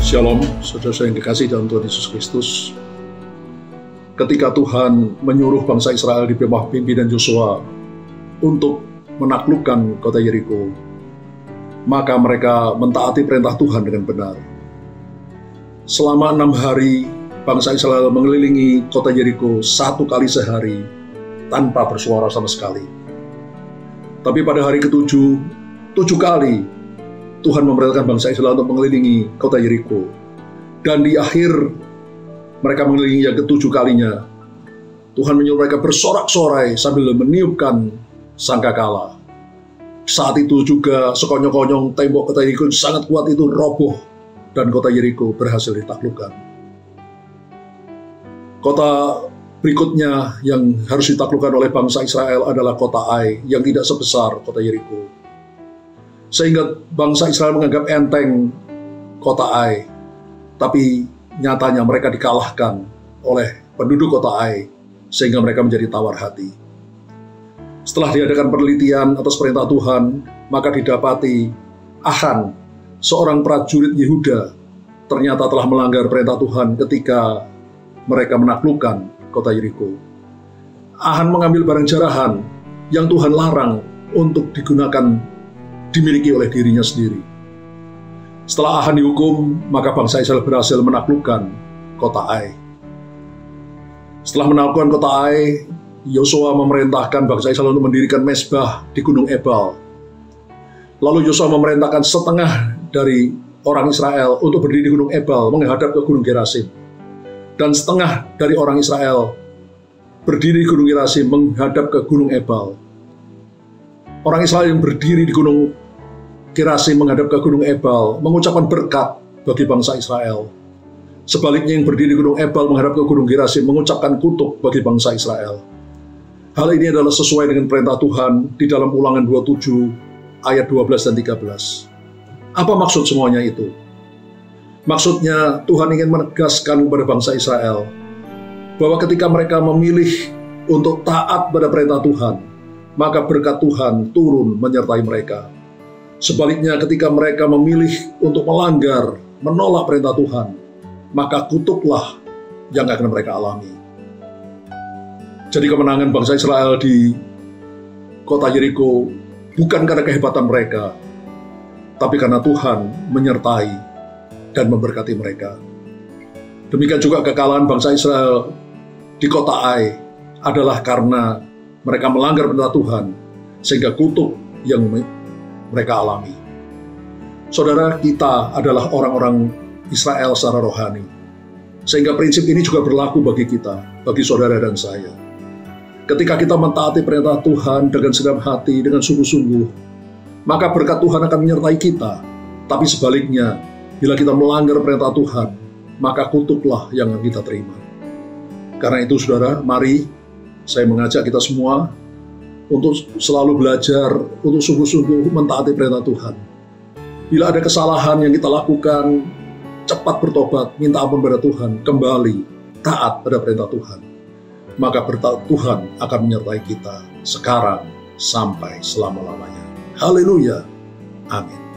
Shalom, saudara-saudara yang dikasihi dalam Tuhan Yesus Kristus. Ketika Tuhan menyuruh bangsa Israel di bawah pimpinan Yosua untuk menaklukkan kota Yeriko, maka mereka mentaati perintah Tuhan dengan benar. Selama 6 hari, bangsa Israel mengelilingi kota Yeriko 1 kali sehari tanpa bersuara sama sekali. Tapi pada hari ke-7, 7 kali Tuhan memerintahkan bangsa Israel untuk mengelilingi kota Yeriko. Dan di akhir mereka mengelilingi yang ke-7 kalinya, Tuhan menyuruh mereka bersorak-sorai sambil meniupkan sangkakala. Saat itu juga sekonyong-konyong tembok kota Yeriko sangat kuat itu roboh dan kota Yeriko berhasil ditaklukkan. Kota berikutnya yang harus ditaklukkan oleh bangsa Israel adalah kota Ai yang tidak sebesar kota Yeriko. Sehingga bangsa Israel menganggap enteng kota Ai, tapi nyatanya mereka dikalahkan oleh penduduk kota Ai, sehingga mereka menjadi tawar hati. Setelah diadakan penelitian atas perintah Tuhan, maka didapati Ahan, seorang prajurit Yehuda, ternyata telah melanggar perintah Tuhan ketika mereka menaklukkan kota Yeriko. Ahan mengambil barang jarahan yang Tuhan larang untuk dimiliki oleh dirinya sendiri. Setelah Ahan dihukum, maka bangsa Israel berhasil menaklukkan kota Ai. Setelah menaklukkan kota Ai, Yosua memerintahkan bangsa Israel untuk mendirikan mezbah di Gunung Ebal. Lalu Yosua memerintahkan setengah dari orang Israel untuk berdiri di Gunung Ebal menghadap ke Gunung Gerasim. Dan setengah dari orang Israel berdiri di Gunung Gerasim menghadap ke Gunung Ebal. Orang Israel yang berdiri di Gunung Gerasim menghadap ke Gunung Ebal mengucapkan berkat bagi bangsa Israel. Sebaliknya yang berdiri di Gunung Ebal menghadap ke Gunung Gerasim mengucapkan kutuk bagi bangsa Israel. Hal ini adalah sesuai dengan perintah Tuhan di dalam Ulangan 27 ayat 12 dan 13. Apa maksud semuanya itu? Maksudnya Tuhan ingin menegaskan kepada bangsa Israel bahwa ketika mereka memilih untuk taat pada perintah Tuhan, maka berkat Tuhan turun menyertai mereka. Sebaliknya ketika mereka memilih untuk melanggar, menolak perintah Tuhan, maka kutuklah yang akan mereka alami. Jadi kemenangan bangsa Israel di kota Yeriko bukan karena kehebatan mereka, tapi karena Tuhan menyertai dan memberkati mereka. Demikian juga kekalahan bangsa Israel di kota Ai adalah karena mereka melanggar perintah Tuhan, sehingga kutuk yang mereka alami. Saudara, kita adalah orang-orang Israel secara rohani, sehingga prinsip ini juga berlaku bagi kita, bagi saudara dan saya. Ketika kita mentaati perintah Tuhan dengan segenap hati, dengan sungguh-sungguh, maka berkat Tuhan akan menyertai kita. Tapi sebaliknya, bila kita melanggar perintah Tuhan, maka kutuklah yang kita terima. Karena itu saudara, mari saya mengajak kita semua untuk selalu belajar, untuk sungguh-sungguh mentaati perintah Tuhan. Bila ada kesalahan yang kita lakukan, cepat bertobat, minta ampun pada Tuhan, kembali taat pada perintah Tuhan. Maka berkat Tuhan akan menyertai kita sekarang sampai selama-lamanya. Haleluya. Amin.